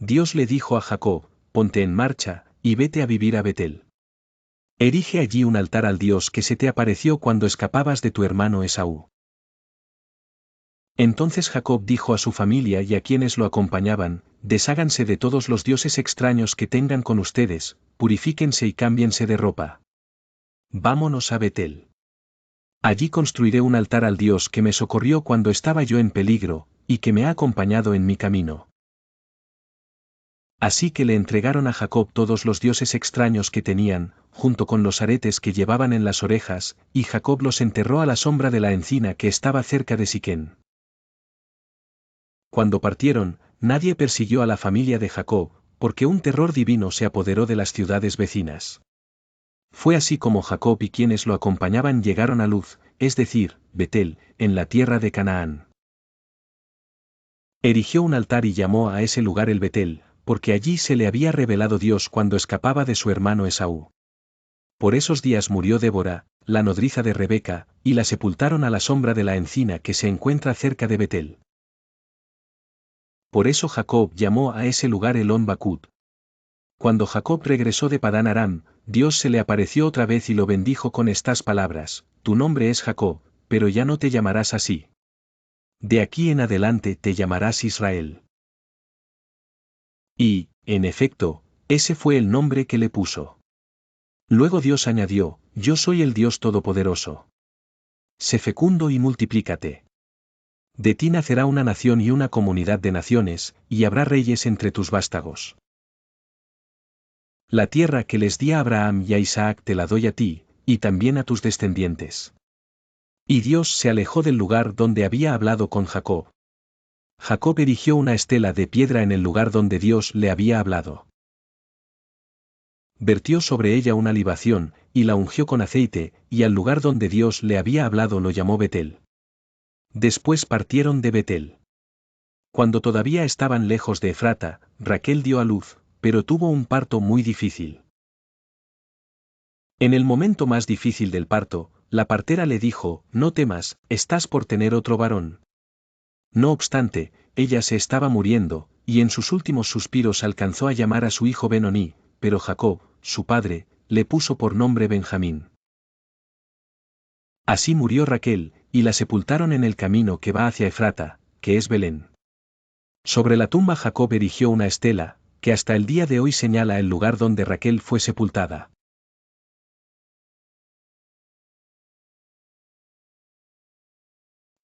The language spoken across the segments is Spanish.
Dios le dijo a Jacob: ponte en marcha, y vete a vivir a Betel. Erige allí un altar al Dios que se te apareció cuando escapabas de tu hermano Esaú. Entonces Jacob dijo a su familia y a quienes lo acompañaban: desháganse de todos los dioses extraños que tengan con ustedes, purifíquense y cámbiense de ropa. Vámonos a Betel. Allí construiré un altar al Dios que me socorrió cuando estaba yo en peligro, y que me ha acompañado en mi camino. Así que le entregaron a Jacob todos los dioses extraños que tenían, junto con los aretes que llevaban en las orejas, y Jacob los enterró a la sombra de la encina que estaba cerca de Siquén. Cuando partieron, nadie persiguió a la familia de Jacob, porque un terror divino se apoderó de las ciudades vecinas. Fue así como Jacob y quienes lo acompañaban llegaron a Luz, es decir, Betel, en la tierra de Canaán. Erigió un altar y llamó a ese lugar el Betel, porque allí se le había revelado Dios cuando escapaba de su hermano Esaú. Por esos días murió Débora, la nodriza de Rebeca, y la sepultaron a la sombra de la encina que se encuentra cerca de Betel. Por eso Jacob llamó a ese lugar Elón Bakut. Cuando Jacob regresó de Padán Aram, Dios se le apareció otra vez y lo bendijo con estas palabras: tu nombre es Jacob, pero ya no te llamarás así. De aquí en adelante te llamarás Israel. Y, en efecto, ese fue el nombre que le puso. Luego Dios añadió: yo soy el Dios Todopoderoso. Sé fecundo y multiplícate. De ti nacerá una nación y una comunidad de naciones, y habrá reyes entre tus vástagos. La tierra que les di a Abraham y a Isaac te la doy a ti, y también a tus descendientes. Y Dios se alejó del lugar donde había hablado con Jacob. Jacob erigió una estela de piedra en el lugar donde Dios le había hablado. Vertió sobre ella una libación, y la ungió con aceite, y al lugar donde Dios le había hablado lo llamó Betel. Después partieron de Betel. Cuando todavía estaban lejos de Efrata, Raquel dio a luz, pero tuvo un parto muy difícil. En el momento más difícil del parto, la partera le dijo: no temas, estás por tener otro varón. No obstante, ella se estaba muriendo, y en sus últimos suspiros alcanzó a llamar a su hijo Benoní, pero Jacob, su padre, le puso por nombre Benjamín. Así murió Raquel, y la sepultaron en el camino que va hacia Efrata, que es Belén. Sobre la tumba Jacob erigió una estela, que hasta el día de hoy señala el lugar donde Raquel fue sepultada.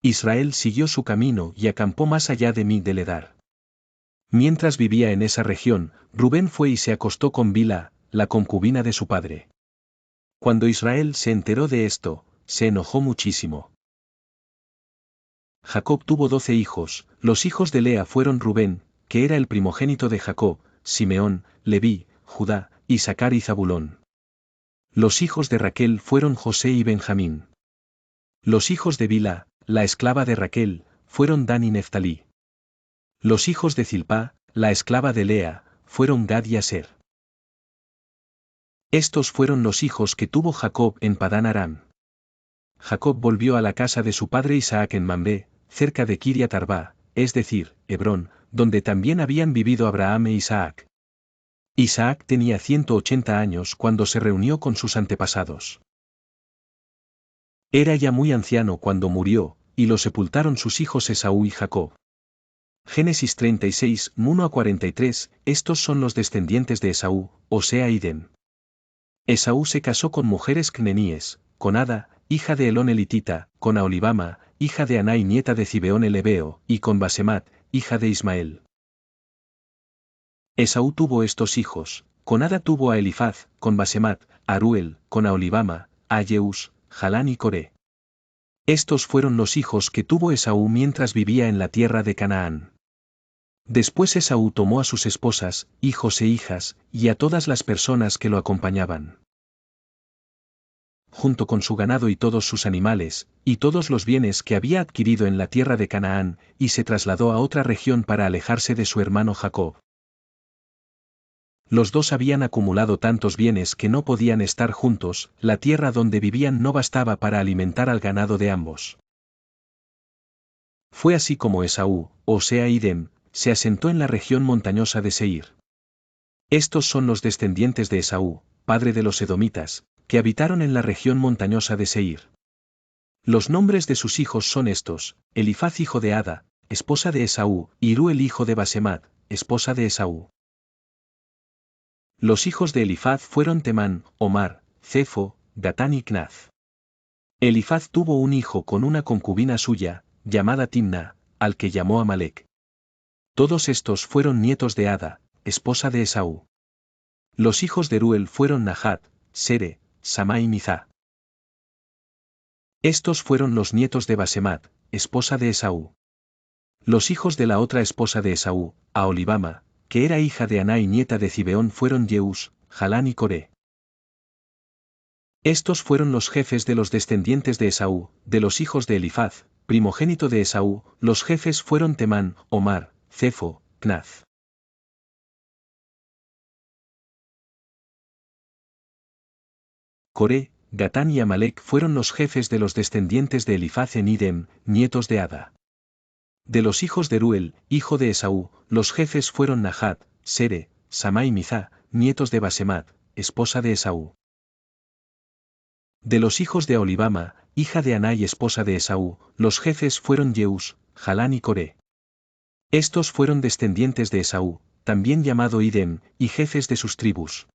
Israel siguió su camino y acampó más allá de Migdeledar. Mientras vivía en esa región, Rubén fue y se acostó con Bilha, la concubina de su padre. Cuando Israel se enteró de esto, se enojó muchísimo. Jacob tuvo 12 hijos, los hijos de Lea fueron Rubén, que era el primogénito de Jacob, Simeón, Leví, Judá, Isaacar y Zabulón. Los hijos de Raquel fueron José y Benjamín. Los hijos de Bilha, la esclava de Raquel, fueron Dan y Neftalí. Los hijos de Zilpá, la esclava de Lea, fueron Gad y Aser. Estos fueron los hijos que tuvo Jacob en Padán Aram. Jacob volvió a la casa de su padre Isaac en Mamre, cerca de Kiriat Arba, es decir, Hebrón, donde también habían vivido Abraham e Isaac. Isaac tenía 180 años cuando se reunió con sus antepasados. Era ya muy anciano cuando murió, y lo sepultaron sus hijos Esaú y Jacob. Génesis 36, 1-43, estos son los descendientes de Esaú, Osea y Edom. Esaú se casó con mujeres cneníes, con Ada, hija de Elón elitita, con Aholibama, hija de Aná y nieta de Zibeón el hebeo, y con Basemat, hija de Ismael. Esaú tuvo estos hijos: con Ada tuvo a Elifaz, con Basemat, a Aruel, con Aholibama, a Jeús, Jalán y Coré. Estos fueron los hijos que tuvo Esaú mientras vivía en la tierra de Canaán. Después Esaú tomó a sus esposas, hijos e hijas, y a todas las personas que lo acompañaban, junto con su ganado y todos sus animales, y todos los bienes que había adquirido en la tierra de Canaán, y se trasladó a otra región para alejarse de su hermano Jacob. Los dos habían acumulado tantos bienes que no podían estar juntos, la tierra donde vivían no bastaba para alimentar al ganado de ambos. Fue así como Esaú, Osea y Edom, se asentó en la región montañosa de Seir. Estos son los descendientes de Esaú, padre de los edomitas, que habitaron en la región montañosa de Seir. Los nombres de sus hijos son estos: Elifaz hijo de Ada, esposa de Esaú, y Ruel hijo de Basemat, esposa de Esaú. Los hijos de Elifaz fueron Temán, Omar, Cefo, Gatán y Knaz. Elifaz tuvo un hijo con una concubina suya, llamada Timna, al que llamó Amalek. Todos estos fueron nietos de Ada, esposa de Esaú. Los hijos de Ruel fueron Nahat, Sere, Samá y Mizá. Estos fueron los nietos de Basemat, esposa de Esaú. Los hijos de la otra esposa de Esaú, Aholibama, que era hija de Aná y nieta de Zibeón, fueron Yeús, Jalán y Coré. Estos fueron los jefes de los descendientes de Esaú, de los hijos de Elifaz, primogénito de Esaú. Los jefes fueron Temán, Omar, Cefo, Knaz. Coré, Gatán y Amalek fueron los jefes de los descendientes de Elifaz en Idem, nietos de Ada. De los hijos de Ruel, hijo de Esaú, los jefes fueron Nahat, Sere, Samá y Mizá, nietos de Basemat, esposa de Esaú. De los hijos de Aholibama, hija de Aná y esposa de Esaú, los jefes fueron Yeús, Jalán y Coré. Estos fueron descendientes de Esaú, también llamado Idem, y jefes de sus tribus.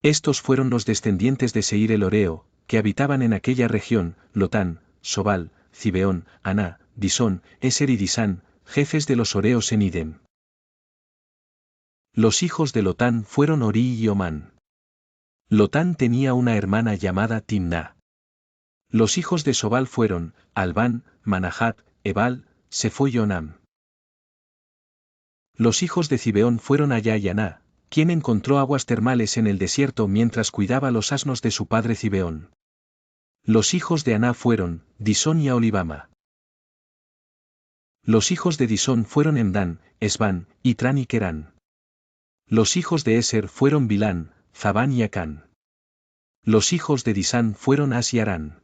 Estos fueron los descendientes de Seir el Horeo, que habitaban en aquella región: Lotán, Sobal, Zibeón, Aná, Disón, Eser y Disán, jefes de los Horeos en Idem. Los hijos de Lotán fueron Orí y Omán. Lotán tenía una hermana llamada Timná. Los hijos de Sobal fueron Albán, Manahat, Ebal, Sefo y Onam. Los hijos de Zibeón fueron Ayá y Aná, quien encontró aguas termales en el desierto mientras cuidaba los asnos de su padre Zibeón. Los hijos de Aná fueron Disón y Aholibama. Los hijos de Disón fueron Emdán, Esbán, Itrán y Querán. Los hijos de Eser fueron Bilán, Zabán y Acán. Los hijos de Disán fueron As y Arán.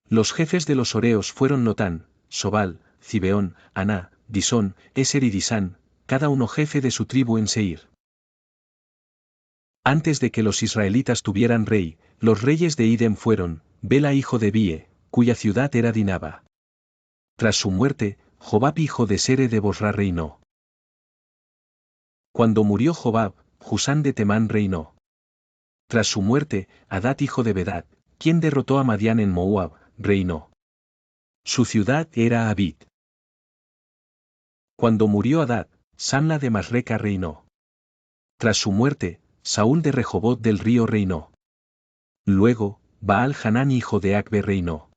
Los jefes de los Horeos fueron Lotán, Sobal, Zibeón, Aná, Disón, Eser y Disán, cada uno jefe de su tribu en Seir. Antes de que los israelitas tuvieran rey, los reyes de Idem fueron Bela hijo de Bie, cuya ciudad era Dinaba. Tras su muerte, Jobab hijo de Sere de Bosra reinó. Cuando murió Jobab, Husán de Temán reinó. Tras su muerte, Hadad hijo de Bedad, quien derrotó a Madián en Moab, reinó. Su ciudad era Abid. Cuando murió Hadad, Samla de Masreca reinó. Tras su muerte, Saúl de Rehobot del río reinó. Luego, Baal-Hanán hijo de Acbe reinó.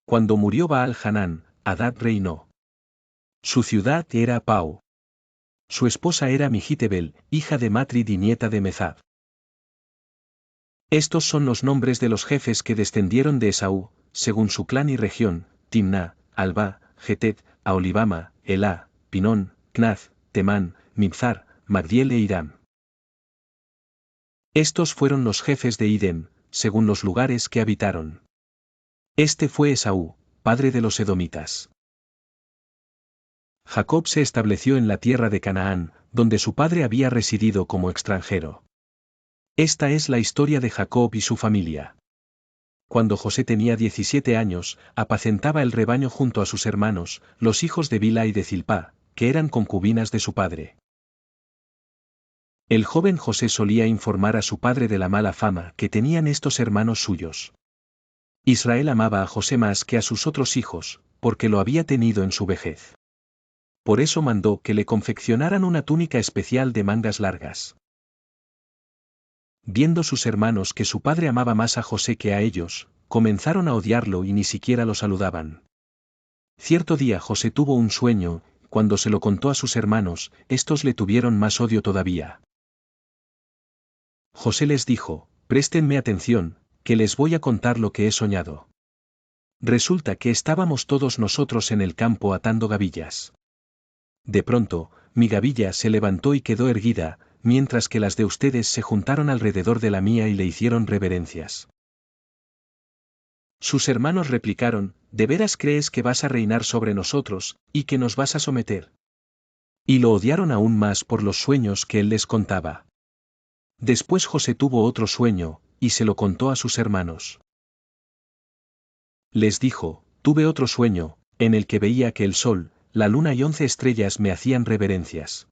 Cuando murió Baal-Hanán, Hadad reinó. Su ciudad era Pau. Su esposa era Mijitebel, hija de Matrid y nieta de Mezab. Estos son los nombres de los jefes que descendieron de Esaú, según su clan y región: Timná, Alba, Getet, Aholibama, Elá, Pinón, Knaz, Temán, Mibzar, Magdiel e Iram. Estos fueron los jefes de Idem, según los lugares que habitaron. Este fue Esaú, padre de los edomitas. Jacob se estableció en la tierra de Canaán, donde su padre había residido como extranjero. Esta es la historia de Jacob y su familia. Cuando José tenía 17 años, apacentaba el rebaño junto a sus hermanos, los hijos de Bilha y de Zilpá, que eran concubinas de su padre. El joven José solía informar a su padre de la mala fama que tenían estos hermanos suyos. Israel amaba a José más que a sus otros hijos, porque lo había tenido en su vejez. Por eso mandó que le confeccionaran una túnica especial de mangas largas. Viendo sus hermanos que su padre amaba más a José que a ellos, comenzaron a odiarlo y ni siquiera lo saludaban. Cierto día José tuvo un sueño, cuando se lo contó a sus hermanos, estos le tuvieron más odio todavía. José les dijo: préstenme atención, que les voy a contar lo que he soñado. Resulta que estábamos todos nosotros en el campo atando gavillas. De pronto, mi gavilla se levantó y quedó erguida, mientras que las de ustedes se juntaron alrededor de la mía y le hicieron reverencias. Sus hermanos replicaron, ¿de veras crees que vas a reinar sobre nosotros, y que nos vas a someter? Y lo odiaron aún más por los sueños que él les contaba. Después José tuvo otro sueño, y se lo contó a sus hermanos. Les dijo, tuve otro sueño, en el que veía que el sol, la luna y 11 estrellas me hacían reverencias.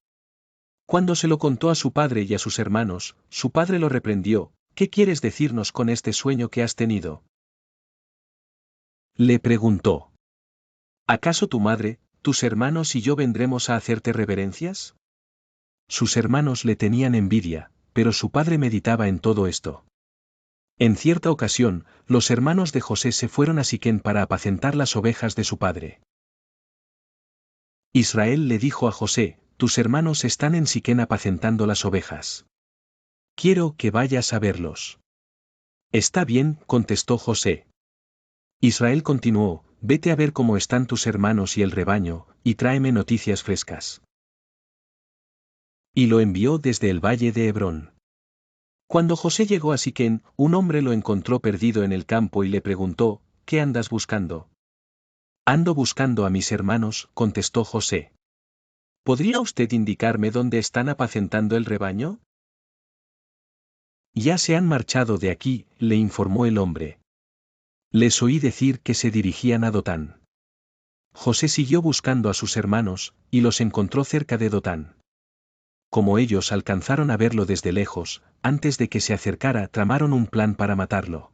Cuando se lo contó a su padre y a sus hermanos, su padre lo reprendió, ¿qué quieres decirnos con este sueño que has tenido? Le preguntó. ¿Acaso tu madre, tus hermanos y yo vendremos a hacerte reverencias? Sus hermanos le tenían envidia, pero su padre meditaba en todo esto. En cierta ocasión, los hermanos de José se fueron a Siquén para apacentar las ovejas de su padre. Israel le dijo a José, tus hermanos están en Siquén apacentando las ovejas. Quiero que vayas a verlos. Está bien, contestó José. Israel continuó, vete a ver cómo están tus hermanos y el rebaño, y tráeme noticias frescas. Y lo envió desde el valle de Hebrón. Cuando José llegó a Siquén, un hombre lo encontró perdido en el campo y le preguntó, ¿qué andas buscando? Ando buscando a mis hermanos, contestó José. ¿Podría usted indicarme dónde están apacentando el rebaño? Ya se han marchado de aquí, le informó el hombre. Les oí decir que se dirigían a Dotán. José siguió buscando a sus hermanos, y los encontró cerca de Dotán. Como ellos alcanzaron a verlo desde lejos, antes de que se acercara tramaron un plan para matarlo.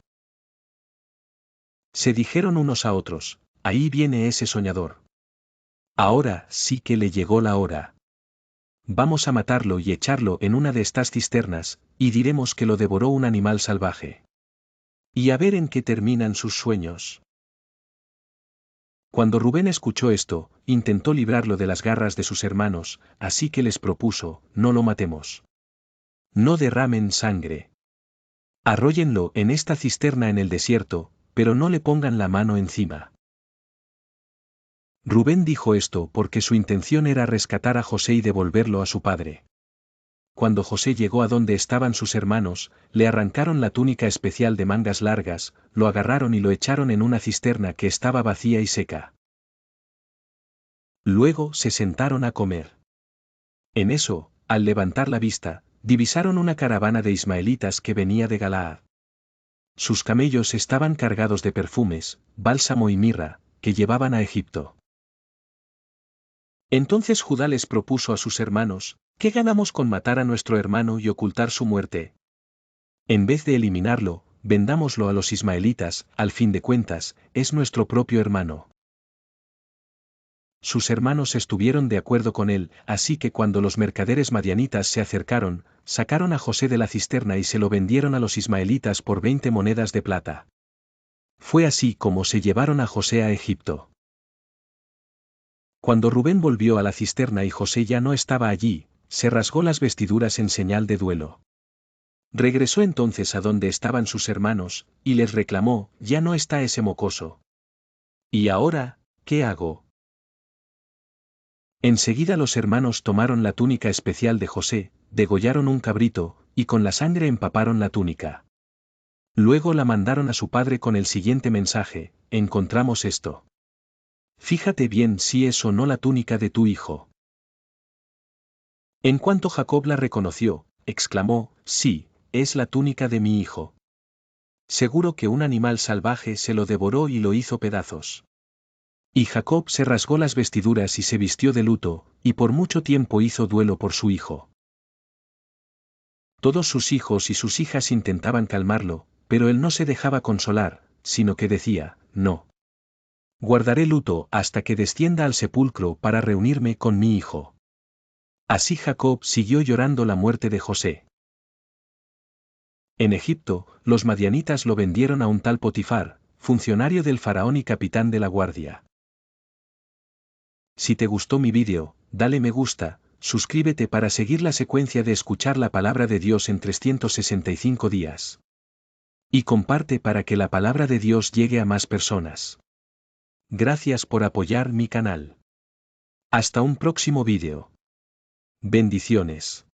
Se dijeron unos a otros, ahí viene ese soñador. Ahora sí que le llegó la hora. Vamos a matarlo y echarlo en una de estas cisternas, y diremos que lo devoró un animal salvaje. Y a ver en qué terminan sus sueños. Cuando Rubén escuchó esto, intentó librarlo de las garras de sus hermanos, así que les propuso, no lo matemos. No derramen sangre. Arróllenlo en esta cisterna en el desierto, pero no le pongan la mano encima. Rubén dijo esto porque su intención era rescatar a José y devolverlo a su padre. Cuando José llegó a donde estaban sus hermanos, le arrancaron la túnica especial de mangas largas, lo agarraron y lo echaron en una cisterna que estaba vacía y seca. Luego se sentaron a comer. En eso, al levantar la vista, divisaron una caravana de ismaelitas que venía de Galaad. Sus camellos estaban cargados de perfumes, bálsamo y mirra, que llevaban a Egipto. Entonces Judá les propuso a sus hermanos, ¿qué ganamos con matar a nuestro hermano y ocultar su muerte? En vez de eliminarlo, vendámoslo a los ismaelitas, al fin de cuentas, es nuestro propio hermano. Sus hermanos estuvieron de acuerdo con él, así que cuando los mercaderes madianitas se acercaron, sacaron a José de la cisterna y se lo vendieron a los ismaelitas por 20 monedas de plata. Fue así como se llevaron a José a Egipto. Cuando Rubén volvió a la cisterna y José ya no estaba allí, se rasgó las vestiduras en señal de duelo. Regresó entonces a donde estaban sus hermanos, y les reclamó, ya no está ese mocoso. ¿Y ahora, qué hago? Enseguida los hermanos tomaron la túnica especial de José, degollaron un cabrito, y con la sangre empaparon la túnica. Luego la mandaron a su padre con el siguiente mensaje, encontramos esto. Fíjate bien si es o no la túnica de tu hijo. En cuanto Jacob la reconoció, exclamó, sí, es la túnica de mi hijo. Seguro que un animal salvaje se lo devoró y lo hizo pedazos. Y Jacob se rasgó las vestiduras y se vistió de luto, y por mucho tiempo hizo duelo por su hijo. Todos sus hijos y sus hijas intentaban calmarlo, pero él no se dejaba consolar, sino que decía, no. Guardaré luto hasta que descienda al sepulcro para reunirme con mi hijo. Así Jacob siguió llorando la muerte de José. En Egipto, los madianitas lo vendieron a un tal Potifar, funcionario del faraón y capitán de la guardia. Si te gustó mi vídeo, dale me gusta, suscríbete para seguir la secuencia de escuchar la palabra de Dios en 365 días. Y comparte para que la palabra de Dios llegue a más personas. Gracias por apoyar mi canal. Hasta un próximo vídeo. Bendiciones.